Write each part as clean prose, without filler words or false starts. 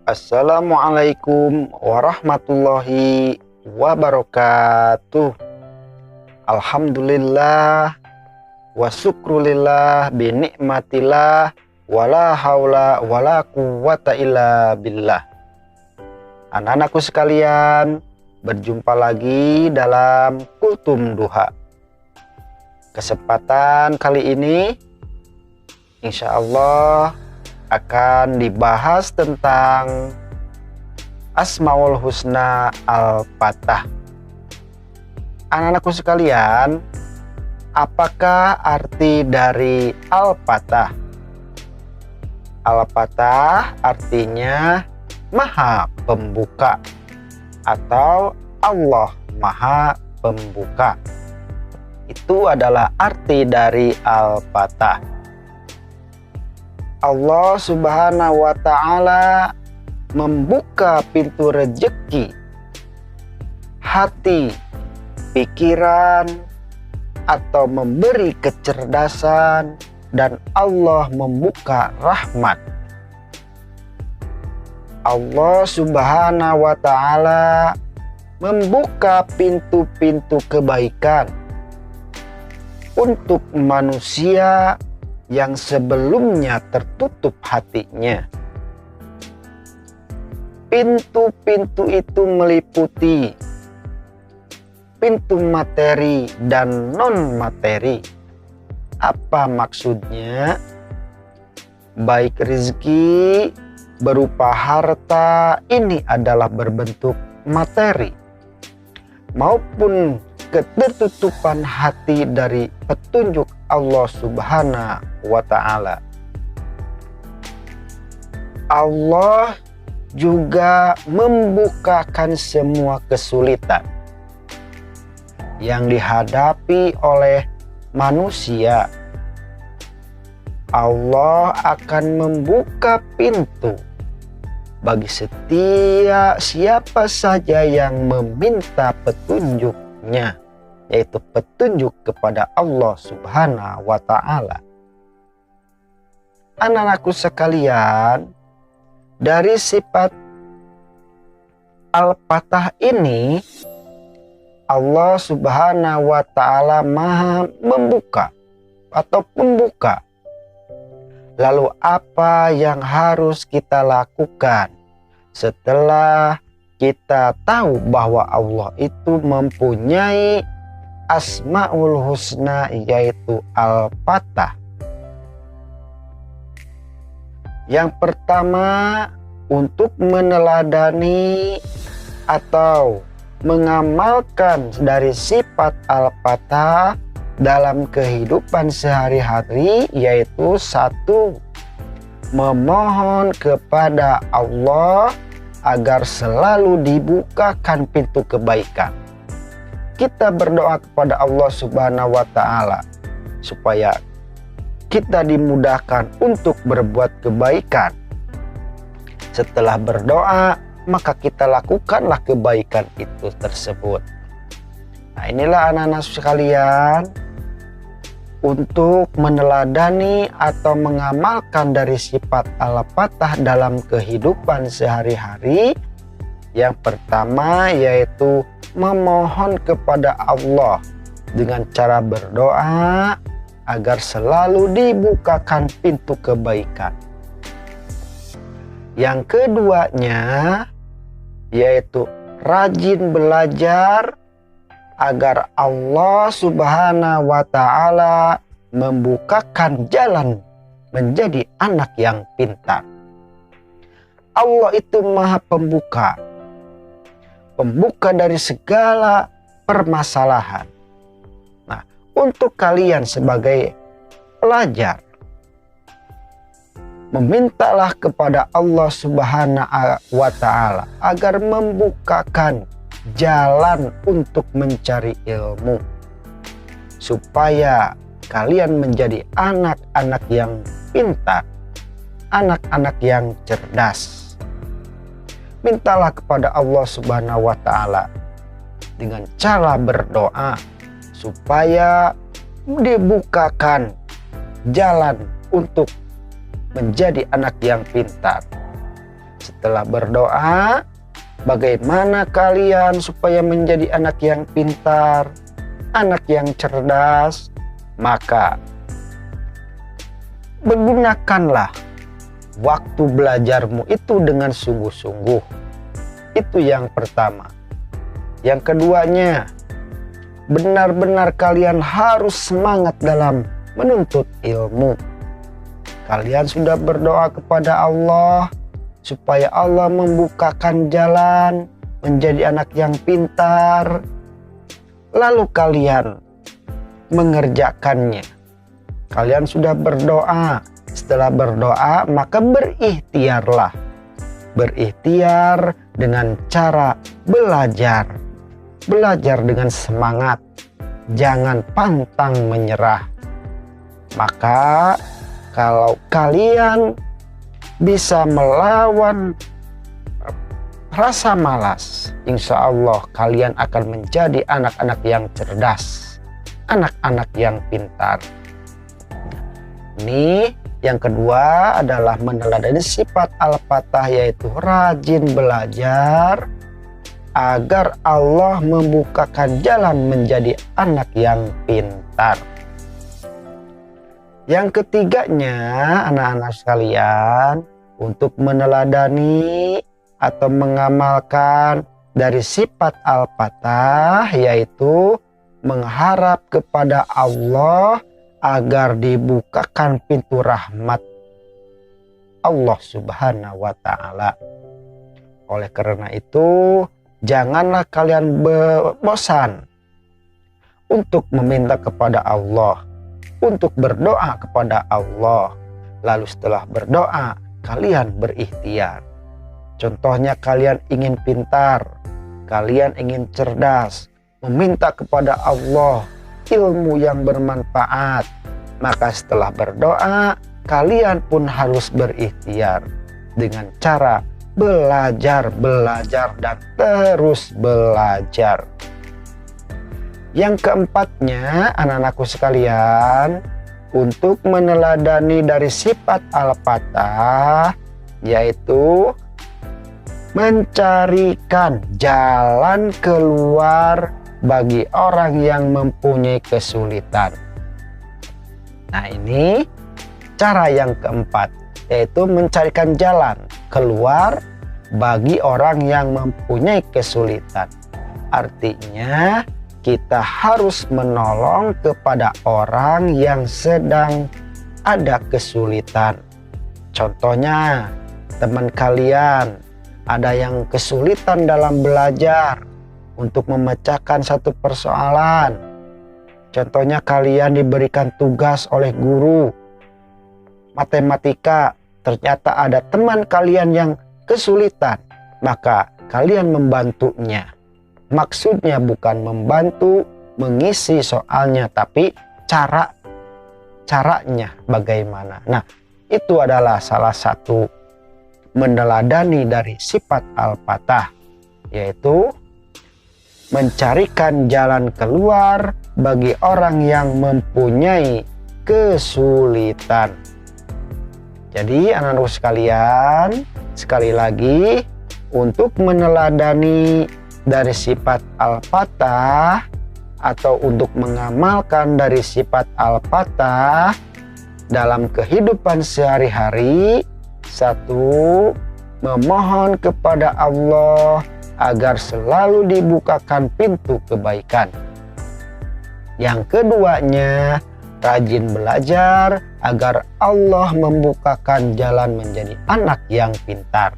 Assalamualaikum warahmatullahi wabarakatuh. Alhamdulillah wa syukrulillah bi ni'matillah wala haula wala quwwata illa billah. Anak-anakku sekalian, berjumpa lagi dalam Kultum Duha. Kesempatan kali ini insya Allah akan dibahas tentang Asmaul Husna Al-Fatah. Anak-anakku sekalian, apakah arti dari Al-Fatah? Al-Fatah artinya Maha Pembuka atau Allah Maha Pembuka. Itu adalah arti dari Al-Fatah. Allah Subhanahu wa Ta'ala membuka pintu rezeki, hati, pikiran, atau memberi kecerdasan, dan Allah membuka rahmat. Allah Subhanahu wa Ta'ala membuka pintu-pintu kebaikan untuk manusia yang sebelumnya tertutup hatinya. Pintu-pintu itu meliputi pintu materi dan non-materi. Apa maksudnya? Baik rezeki berupa harta, ini adalah berbentuk materi, maupun ketertutupan hati dari petunjuk Allah Subhanahu wa Ta'ala. Allah juga membukakan semua kesulitan yang dihadapi oleh manusia. Allah akan membuka pintu bagi siapa saja yang meminta petunjuknya, yaitu petunjuk kepada Allah Subhanahu wa Ta'ala. Anak-anakku sekalian, dari sifat Al-Fatah ini, Allah Subhanahu wa Ta'ala Maha membuka atau pembuka. Lalu apa yang harus kita lakukan setelah kita tahu bahwa Allah itu mempunyai Asmaul Husna, yaitu Al-Fatah? Yang pertama, untuk meneladani atau mengamalkan dari sifat Al-Fatah dalam kehidupan sehari-hari, yaitu satu, memohon kepada Allah agar selalu dibukakan pintu kebaikan. Kita berdoa kepada Allah Subhanahu wa Ta'ala supaya kita dimudahkan untuk berbuat kebaikan. Setelah berdoa, maka kita lakukanlah kebaikan itu tersebut. Nah, inilah anak-anak sekalian, untuk meneladani atau mengamalkan dari sifat Al-Fatah dalam kehidupan sehari-hari. Yang pertama yaitu memohon kepada Allah dengan cara berdoa agar selalu dibukakan pintu kebaikan. Yang keduanya yaitu rajin belajar agar Allah Subhanahu wa Ta'ala membukakan jalan menjadi anak yang pintar. Allah itu Maha Pembuka, pembuka dari segala permasalahan. Nah, untuk kalian sebagai pelajar, memintalah kepada Allah Subhanahu wa Ta'ala agar membukakan jalan untuk mencari ilmu, supaya kalian menjadi anak-anak yang pintar, anak-anak yang cerdas. Mintalah kepada Allah Subhanahu wa Ta'ala dengan cara berdoa supaya dibukakan jalan untuk menjadi anak yang pintar. Setelah berdoa, bagaimana kalian supaya menjadi anak yang pintar, anak yang cerdas? Maka bergunakanlah waktu belajarmu itu dengan sungguh-sungguh. Itu yang pertama. Yang keduanya, benar-benar kalian harus semangat dalam menuntut ilmu. Kalian sudah berdoa kepada Allah supaya Allah membukakan jalan menjadi anak yang pintar. Lalu kalian mengerjakannya. Kalian sudah berdoa. Setelah berdoa, maka berikhtiarlah. Berikhtiar dengan cara belajar. Belajar dengan semangat. Jangan pantang menyerah. Maka kalau kalian bisa melawan rasa malas, insya Allah kalian akan menjadi anak-anak yang cerdas, anak-anak yang pintar. Ini yang kedua adalah meneladani sifat Al-Fatah, yaitu rajin belajar agar Allah membukakan jalan menjadi anak yang pintar. Yang ketiganya, anak-anak sekalian, untuk meneladani atau mengamalkan dari sifat Al-Fatah, yaitu mengharap kepada Allah agar dibukakan pintu rahmat Allah Subhanahu wa Ta'ala. Oleh karena itu, janganlah kalian bosan untuk meminta kepada Allah, untuk berdoa kepada Allah. Lalu setelah berdoa, kalian berikhtiar. Contohnya kalian ingin pintar, kalian ingin cerdas, meminta kepada Allah ilmu yang bermanfaat. Maka setelah berdoa, kalian pun harus berikhtiar dengan cara belajar, dan terus belajar. Yang keempatnya, anak-anakku sekalian, untuk meneladani dari sifat Al-Fatah, yaitu mencarikan jalan keluar bagi orang yang mempunyai kesulitan. Nah, ini cara yang keempat, yaitu mencarikan jalan keluar bagi orang yang mempunyai kesulitan. Artinya, kita harus menolong kepada orang yang sedang ada kesulitan. Contohnya, teman kalian ada yang kesulitan dalam belajar untuk memecahkan satu persoalan. Contohnya, kalian diberikan tugas oleh guru matematika, ternyata ada teman kalian yang kesulitan, maka kalian membantunya. Maksudnya bukan membantu mengisi soalnya, tapi caranya bagaimana. Nah, itu adalah salah satu meneladani dari sifat Al-Fatah, yaitu mencarikan jalan keluar bagi orang yang mempunyai kesulitan. Jadi anak-anak sekalian, sekali lagi, untuk meneladani dari sifat Al-Fatah atau untuk mengamalkan dari sifat Al-Fatah dalam kehidupan sehari-hari, satu, memohon kepada Allah agar selalu dibukakan pintu kebaikan. Yang keduanya, rajin belajar agar Allah membukakan jalan menjadi anak yang pintar.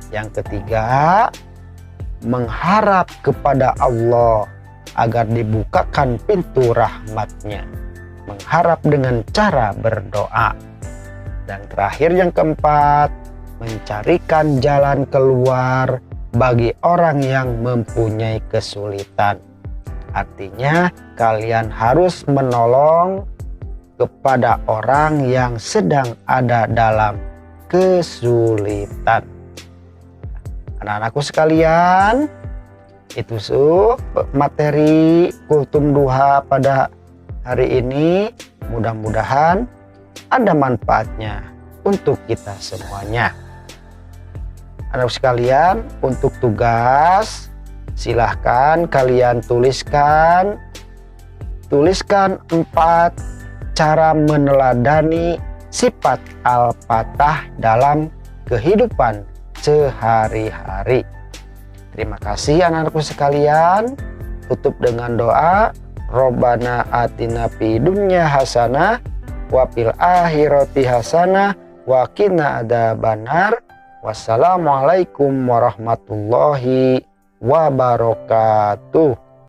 Yang ketiga, mengharap kepada Allah agar dibukakan pintu rahmatnya, mengharap dengan cara berdoa. Dan terakhir yang keempat, mencarikan jalan keluar bagi orang yang mempunyai kesulitan. Artinya kalian harus menolong kepada orang yang sedang ada dalam kesulitan. Anak-anakku sekalian, itu materi Kultum Duha pada hari ini. Mudah-mudahan ada manfaatnya untuk kita semuanya. Anak sekalian, untuk tugas silahkan kalian tuliskan 4 cara meneladani sifat Al-Fatah dalam kehidupan sehari-hari. Terima kasih anak-anakku sekalian. Tutup dengan doa. Robbana atina fid dunya hasanah wa fil akhirati hasanah wa qina adzabannar. Wassalamualaikum warahmatullahi wabarakatuh.